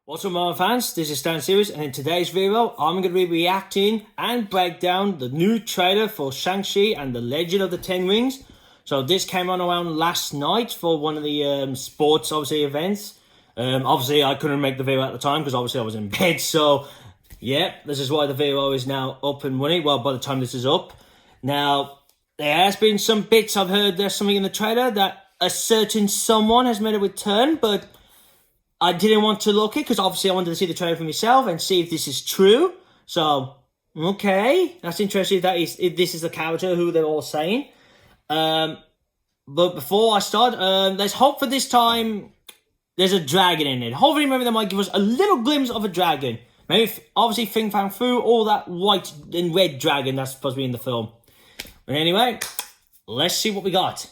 What's up, Marvel fans? This is Stan Series, and in today's video, I'm going to be reacting and break down the new trailer for Shang-Chi and the Legend of the Ten Rings. So this came on around last night for one of the sports, obviously, events. Obviously, I couldn't make the video at the time because obviously I was in bed. So, yeah, this is why the video is now up and running. Well, by the time this is up. Now, there has been some bits. I've heard there's something in the trailer that a certain someone has made a return, but I didn't want to look it because obviously I wanted to see the trailer for myself and see if this is true. So, okay, that's interesting if this is the character who they're all saying. But before I start, there's hope for this time. There's a dragon in it. Hopefully, maybe they might give us a little glimpse of a dragon. Maybe, obviously, Fing Fang Fu, all that white and red dragon that's supposed to be in the film. But anyway, let's see what we got.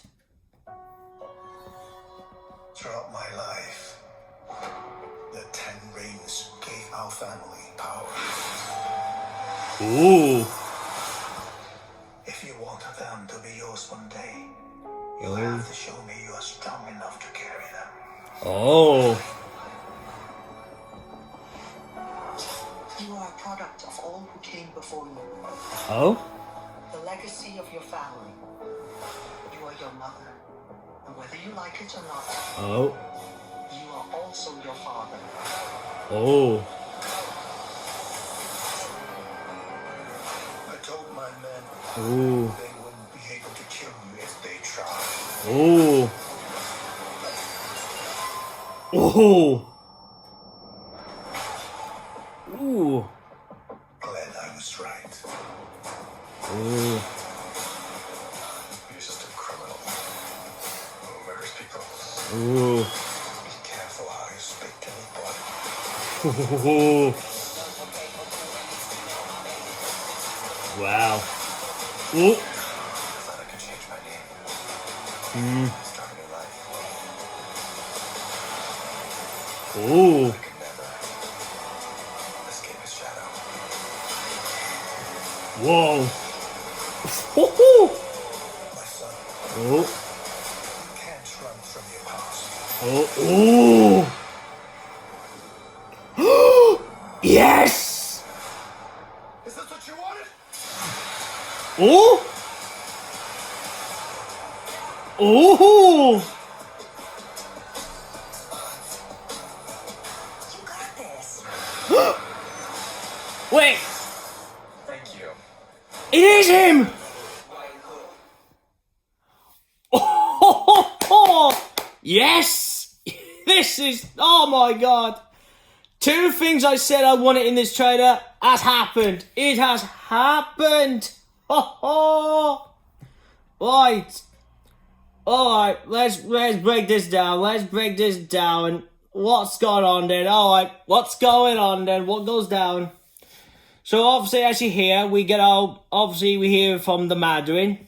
Throughout my life, the Ten Rings gave our family power. Ooh. If you want them to be yours one day, you'll have to show me you are strong enough to carry them. Oh. You are a product of all who came before you. Oh? The legacy of your family. You are your mother. And whether you like it or not, Oh. you are also your father. Oh. I told my men Ooh. they wouldn't be able to kill you if they tried. Ooh. Oh. Ooh. Glad I was right. Ooh. You're just a criminal who murders people. Ooh. Be careful how you speak to anybody. Ooh. Wow. Ooh. I thought I could change my name. Start a new life. Ooh. I could never escape his shadow. Whoa. Woohoo. My son, Oh. you can't run from your past. Oh. Ooh. Yes. Is this what you wanted? Oh. Oh. You got this. Wait. Thank you. It is him. Oh, yes. This is, oh my god. Two things I said I wanted in this trailer has happened. It has happened. Oh. Right. Alright, let's break this down. Let's break this down. What's going on then? Alright, what's going on then? What goes down? So obviously as you hear, we get our, obviously we hear from the Mandarin.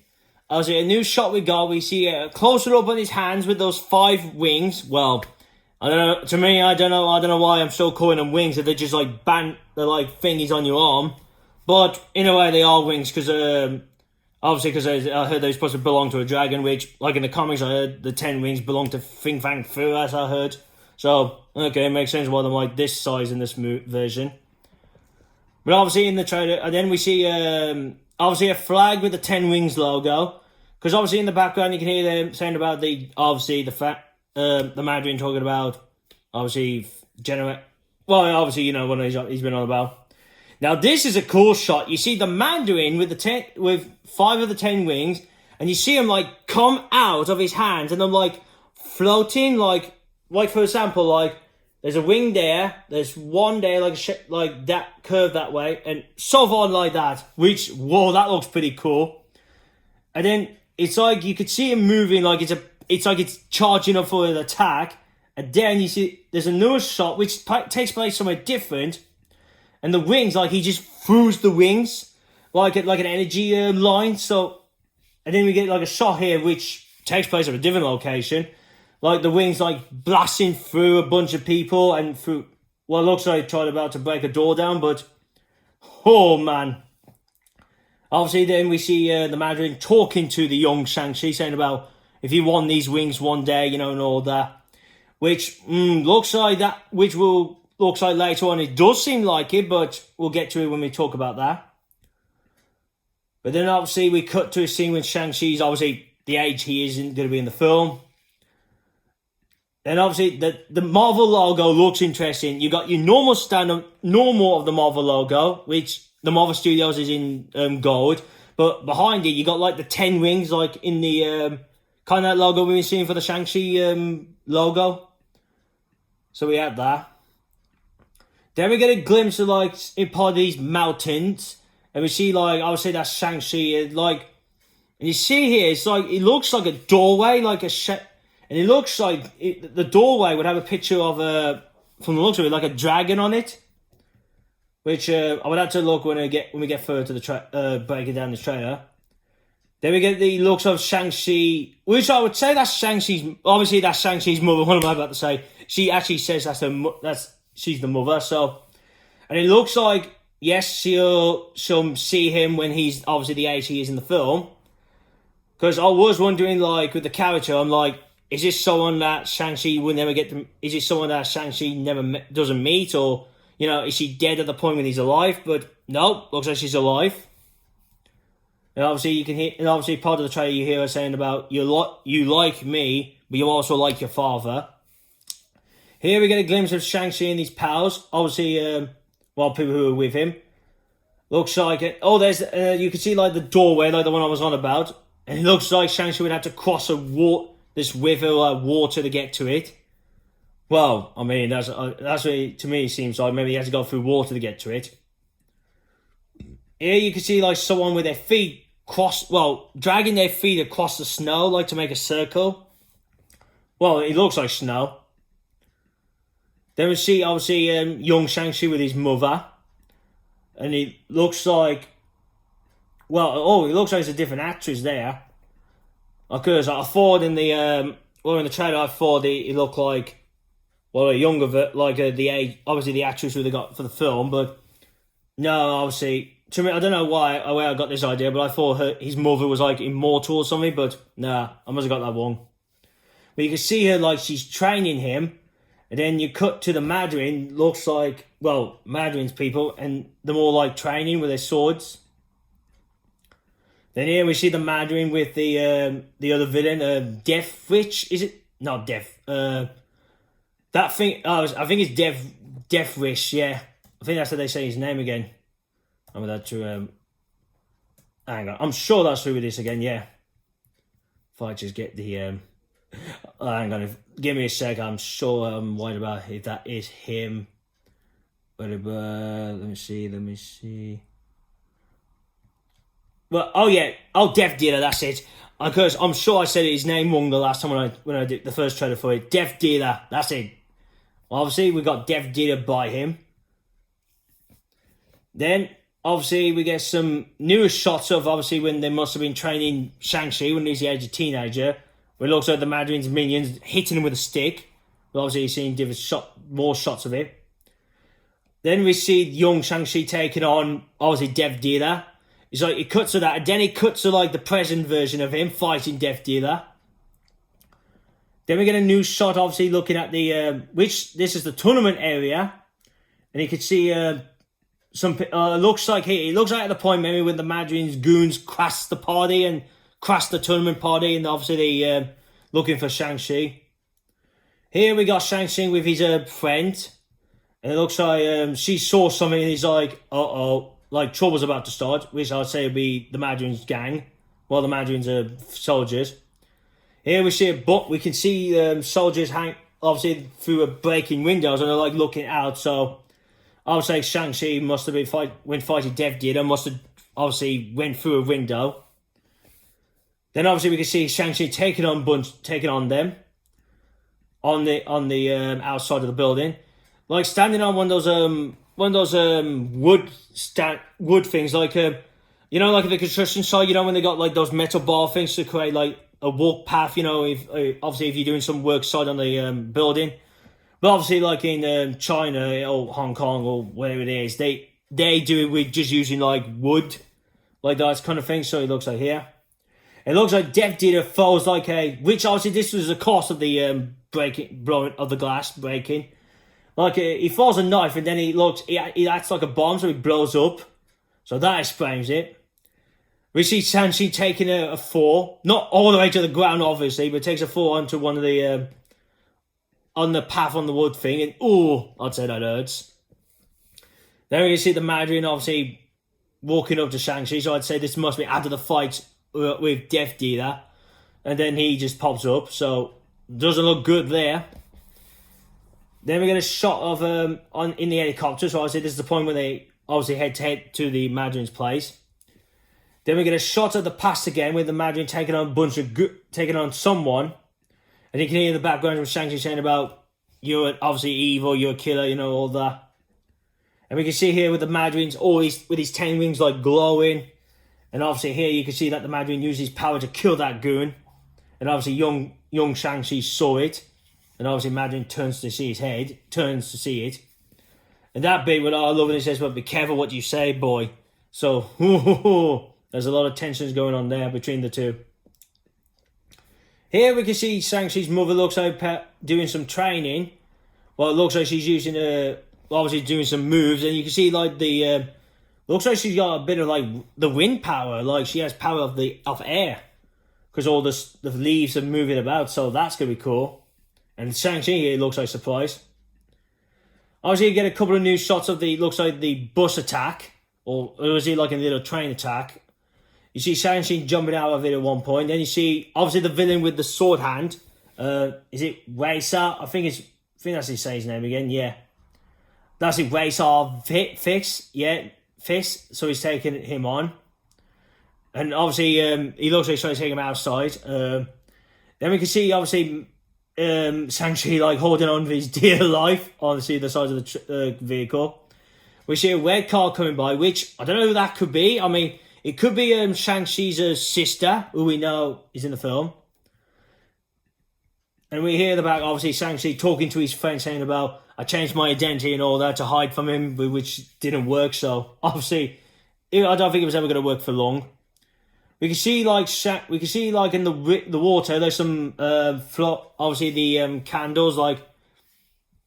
Obviously a new shot we got, we see a closer up on his hands with those 5 wings. Well, I don't know, to me, I don't know why I'm still calling them wings, if they're just like they're like thingies on your arm. But in a way they are wings, because obviously, because I heard they're supposed to belong to a dragon, which, like in the comics, I heard the 10 rings belong to Fing Fang Fu, as I heard. So, okay, it makes sense why they're like this size in this version. But obviously in the trailer, and then we see, obviously a flag with the 10 rings logo. Because obviously in the background you can hear them saying about the Mandarin talking about, obviously, obviously, you know, what he's been on about. Now this is a cool shot. You see the Mandarin with 5 of the 10 wings, and you see him like come out of his hands, and I'm like floating, like for example, like there's a wing there, there's one there, like that curved that way, and so on like that. Which, whoa, that looks pretty cool. And then it's like you could see him moving, like it's like it's charging up for an attack, and then you see there's another shot which takes place somewhere different. And the wings, like he just throws the wings like an energy line. So, and then we get like a shot here which takes place at a different location. Like the wings like blasting through a bunch of people and through what looks like about to break a door down. But, oh man. Obviously then we see the Mandarin talking to the young Shang-Chi, saying about if he won these wings one day, you know, and all that. Which looks like looks like later on it does seem like it, but we'll get to it when we talk about that. But then obviously we cut to a scene when Shang-Chi's obviously the age he isn't going to be in the film. Then obviously the Marvel logo looks interesting. You got your normal normal of the Marvel logo, which the Marvel Studios is in gold. But behind it, you got like the 10 rings, like in the kind of that logo we've been seeing for the Shang-Chi logo. So we had that. Then we get a glimpse of like in part of these mountains, and we see like obviously that's Shang-Chi. Like, and you see here, it's like it looks like a doorway, like and it looks like the doorway would have a picture of from the looks of it, like a dragon on it. Which I would have to look when we get further to the breaking down the trailer. Then we get the looks of Shang-Chi, which I would say that's Shang-Chi's. Obviously, that's Shang-Chi's mother. What am I about to say? She actually says she's the mother. So, and it looks like yes, she'll see him when he's obviously the age he is in the film. Because I was wondering, like with the character, I'm like, is this someone that Shang-Chi will never get to? Is this someone that Shang-Chi doesn't meet, or you know, is she dead at the point when he's alive? But no, looks like she's alive. And obviously you can hear, and obviously part of the trailer you hear her saying about you like me, but you also like your father. Here we get a glimpse of Shang-Chi and his pals. Obviously, people who are with him. Looks like it. Oh, there's you can see like the doorway, like the one I was on about, and it looks like Shang-Chi would have to cross this river of water to get to it. Well, I mean, that's what to me it seems like. Maybe he has to go through water to get to it. Here you can see like someone with their feet dragging their feet across the snow, like to make a circle. Well, it looks like snow. Then we see obviously young Shang-Chi with his mother, and it looks like, it looks like it's a different actress there. Because I thought in the trailer, I thought it looked like. Well, a younger, like the age, obviously the actress who they got for the film, but no, obviously, to me, I don't know where I got this idea, but I thought his mother was like immortal or something, but nah, I must have got that wrong. But you can see her like she's training him, and then you cut to the Mandarin, looks like, Mandarin's people, and they're more like training with their swords. Then here we see the Mandarin with the other villain, Death Witch, is it? Not Death, that thing, I think it's Death Wish, yeah. I think that's how they say his name again. I'm about to, hang on. I'm sure that's who it is again, yeah. If I just get the, hang on, give me a sec. I'm sure I'm worried about if that is him. Let me see. Well, Death Dealer, that's it. Because I'm sure I said his name wrong the last time when I did the first trailer for it. Death Dealer, that's it. Obviously, we got Death Dealer by him. Then, obviously, we get some newer shots of, obviously, when they must have been training Shang-Chi when he's the age of teenager. Where it looks like the Mandarin's minions hitting him with a stick. But obviously, you're seeing more shots of it. Then we see young Shang-Chi taking on, obviously, Death Dealer. It's like, it cuts to that, and then it cuts to, like, the present version of him fighting Death Dealer. Then we get a new shot, obviously, looking at this is the tournament area. And you can see it looks like at the point maybe when the Mandarin's goons crashed the party and crashed the tournament party, and obviously they looking for Shang-Chi. Here we got Shang-Chi with his friend. And it looks like she saw something and he's like, like trouble's about to start, which I'd say would be the Mandarin's gang. Well, the Mandarin's are soldiers. Here we see we can see soldiers hang obviously through breaking windows, and they're like looking out. So I would say Shang-Chi must have been fighting Death Dealer, must have obviously went through a window. Then obviously we can see Shang-Chi taking on them on the outside of the building, like standing on one of those wood things, like like the construction site, when they got like those metal bar things to create like a walk path, if you're doing some work side on the building. But obviously, like in China or Hong Kong or wherever it is, they do it with just using like wood, like that kind of thing. So it looks like here. It looks like Death Dealer falls like which obviously this was the cost of the blowing of the glass breaking. Like, he throws a knife and then he acts like a bomb, so he blows up. So that explains it. We see Shang-Chi taking a fall. Not all the way to the ground, obviously, but takes a fall onto one of the... on the path on the wood thing. And, I'd say that hurts. Then we can see the Mandarin, obviously, walking up to Shang-Chi. So I'd say this must be after the fight with Death Dealer. And then he just pops up. So, doesn't look good there. Then we get a shot of in the helicopter. So obviously this is the point where they obviously head to the Mandarin's place. Then we get a shot of the past again with the Mandarin taking on someone. And you can hear in the background from Shang-Chi saying about, you're obviously evil, you're a killer, you know, all that. And we can see here with the Mandarin's always with his 10 wings like glowing. And obviously here you can see that the Mandarin used his power to kill that goon. And obviously young Shang-Chi saw it. And obviously Mandarin turns to see it. And that bit what I love when it says, well, be careful what you say, boy. So, there's a lot of tensions going on there between the two. Here we can see Shang-Chi's mother looks like doing some training. Well, it looks like she's using obviously doing some moves. And you can see like looks like she's got a bit of like the wind power. Like she has power of air. Because all the leaves are moving about. So that's going to be cool. And Shang-Chi here looks like surprised. Obviously you get a couple of new shots of looks like the bus attack. Or is it like a little train attack? You see Shang-Chi jumping out of it at one point. Then you see, obviously, the villain with the sword hand. Is it Weisa? I think that's his saying his name again. Yeah. That's it, Weisa Fix. Yeah, Fist. So he's taking him on. And obviously, he looks like he's trying to take him outside. Then we can see, obviously, Shang-Chi like holding on to his dear life. Obviously, the side of the vehicle. We see a red car coming by, which I don't know who that could be. I mean, it could be Shang-Chi's sister, who we know is in the film. And we hear about, obviously, Shang-Chi talking to his friend, saying about, I changed my identity and all that to hide from him, which didn't work. So, obviously, I don't think it was ever going to work for long. We can see, like, in the water, there's some, obviously, the candles, like,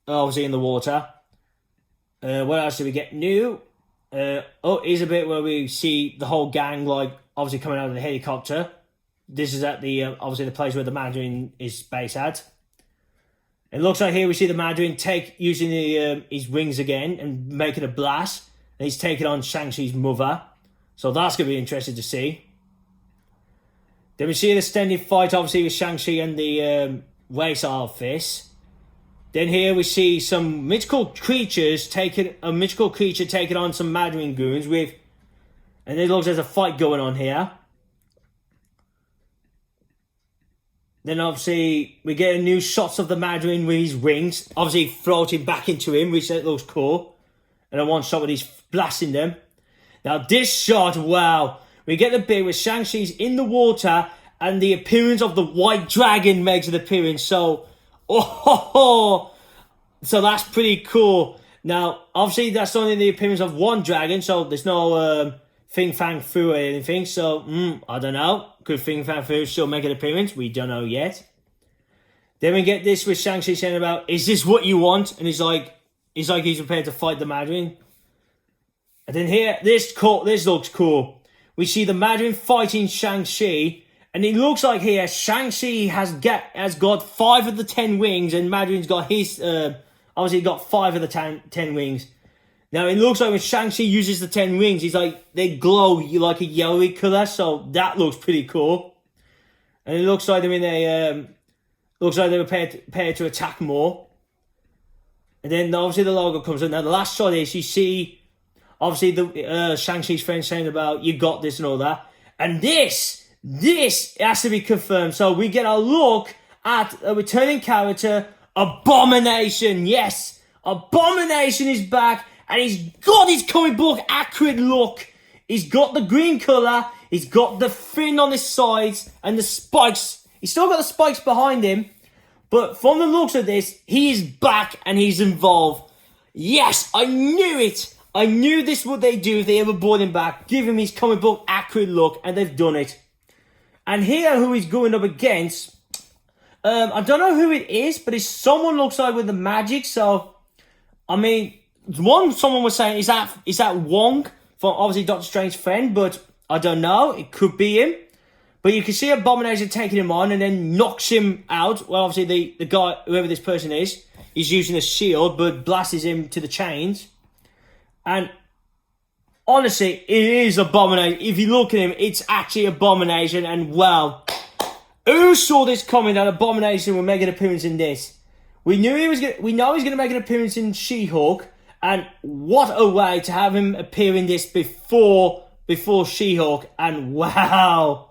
obviously in the water. What else do we get new? Here's a bit where we see the whole gang, like, obviously coming out of the helicopter. This is at obviously the place where the Mandarin is based at. It looks like here we see the Mandarin using his wings again and making a blast. And he's taking on Shang-Chi's mother. So that's going to be interesting to see. Then we see the standing fight, obviously, with Shang-Chi and the Weisa Fist. Then here we see some mythical creature taking on some Mandarin goons and it looks like there's a fight going on here. Then obviously we get a new shots of the Mandarin with his wings, obviously floating back into him, which looks cool. And then one shot with he's blasting them. Now this shot, wow, we get the bit where Shang-Chi's in the water and the appearance of the white dragon makes an appearance. So, so that's pretty cool. Now, obviously, that's only the appearance of one dragon, so there's no Fing Fang Fu or anything. So, I don't know. Could Fing Fang Fu still make an appearance? We don't know yet. Then we get this with Shang-Chi saying about, is this what you want? And he's prepared to fight the Mandarin. And then here, this looks cool. We see the Mandarin fighting Shang-Chi. And it looks like here, Shang-Chi has got 5 of the 10 wings, and Mandarin's got his, obviously got 5 of the 10 wings. Now, it looks like when Shang-Chi uses the 10 wings, they glow like a yellowy colour, so that looks pretty cool. And it looks like they're prepared to attack more. And then, obviously, the logo comes in. Now, the last shot is, you see, obviously, the Shang-Chi's friend saying about, you got this and all that. And this has to be confirmed. So we get a look at a returning character, Abomination. Yes, Abomination is back, and he's got his comic book accurate look. He's got the green colour, he's got the fin on his sides, and the spikes. He's still got the spikes behind him, but from the looks of this, he is back and he's involved. Yes, I knew it. I knew this would they do if they ever brought him back. Give him his comic book accurate look, and they've done it. And here, who he's going up against, I don't know who it is, but it's someone looks like with the magic. So, I mean, someone was saying, is that Wong from obviously Doctor Strange's friend? But I don't know. It could be him. But you can see Abomination taking him on and then knocks him out. Well, obviously the guy, whoever this person is using a shield, but blasts him to the chains. And honestly, it is Abomination. If you look at him, it's actually Abomination. And wow, who saw this coming that Abomination would make an appearance in this? We know he's going to make an appearance in She-Hulk. And what a way to have him appear in this before She-Hulk. And wow.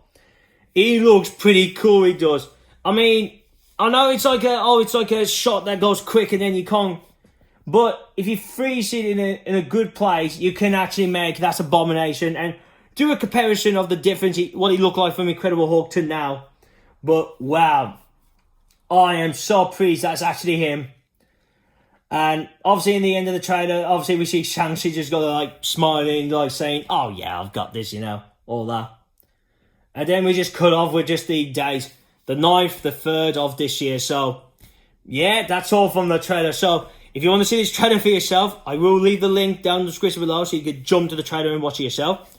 He looks pretty cool, he does. I mean, I know it's like a shot that goes quick and then you can't. But if you freeze it in a good place, you can actually make that Abomination and do a comparison of the difference, what he looked like from Incredible Hulk to now. But wow, I am so pleased that's actually him. And obviously in the end of the trailer, obviously we see Shang-Chi just got like smiling, like saying, "Oh yeah, I've got this," all that. And then we just cut off with just the days, the 9th, the 3rd of this year. So, yeah, that's all from the trailer. So, if you want to see this trailer for yourself, I will leave the link down in the description below so you can jump to the trailer and watch it yourself.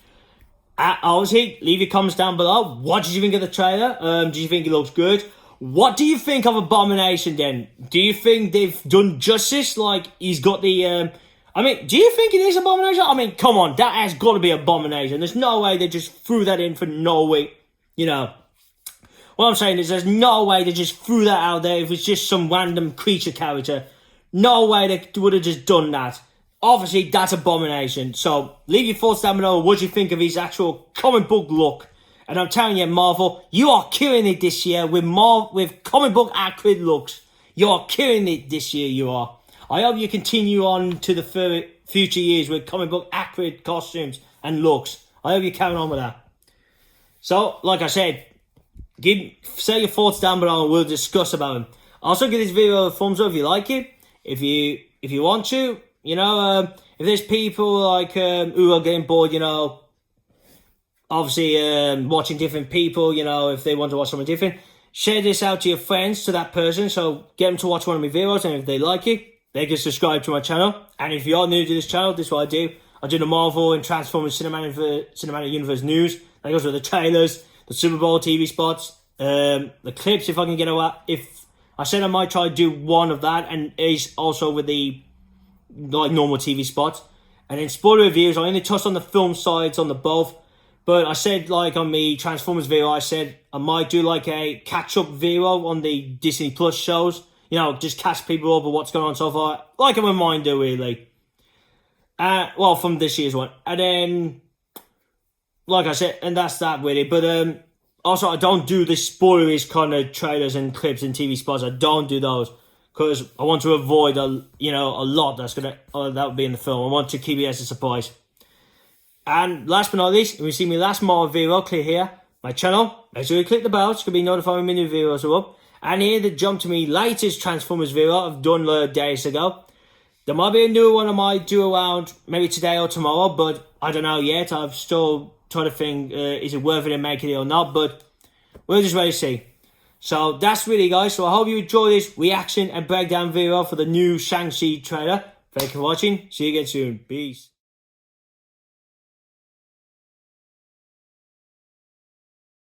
Obviously, leave your comments down below. What did you think of the trailer? Do you think it looks good? What do you think of Abomination then? Do you think they've done justice? Like, he's got the... do you think it is Abomination? I mean, come on, that has got to be Abomination. There's no way they just threw that in for no way, What I'm saying is there's no way they just threw that out there if it's just some random creature character. No way they would have just done that. Obviously, that's Abomination. So, leave your thoughts down below. What do you think of his actual comic book look? And I'm telling you, Marvel, you are killing it this year with comic book accurate looks. You are killing it this year, you are. I hope you continue on to the future years with comic book accurate costumes and looks. I hope you carry on with that. So, like I said, say your thoughts down below and we'll discuss about him. Also, give this video a thumbs up if you like it. If you want to, if there's people like who are getting bored, obviously watching different people, if they want to watch something different, share this out to your friends, to that person, so get them to watch one of my videos, and if they like it, they can subscribe to my channel. And if you are new to this channel, this is what I do. I do the Marvel and Transformers Cinematic Universe news. That goes with the trailers, the Super Bowl TV spots, the clips, if I can get away. If I said I might try to do one of that, and is also with the normal TV spots. And then spoiler reviews, I only touched on the film sides on the both. But I said, on the Transformers video, I said I might do a catch-up video on the Disney Plus shows. Just catch people up on what's going on so far. Like a reminder, really. From this year's one. And then, like I said, and that's that, really. But also, I don't do the spoilerish kind of trailers and clips and TV spots. I don't do those. Because I want to avoid, a lot that would be in the film. I want to keep it as a surprise. And last but not least, if you see my last Marvel video, click here, my channel. Make sure you click the bell, so you can be notified when my new videos are up. And here to jump to me latest Transformers video I've done days ago. There might be a new one I might do around maybe today or tomorrow, but I don't know yet. I've still trying to think, is it worth it in making it or not, but we'll just wait to see. So that's really, guys. So I hope you enjoy this reaction and breakdown video for the new Shang-Chi trailer. Thank you for watching. See you again soon. Peace.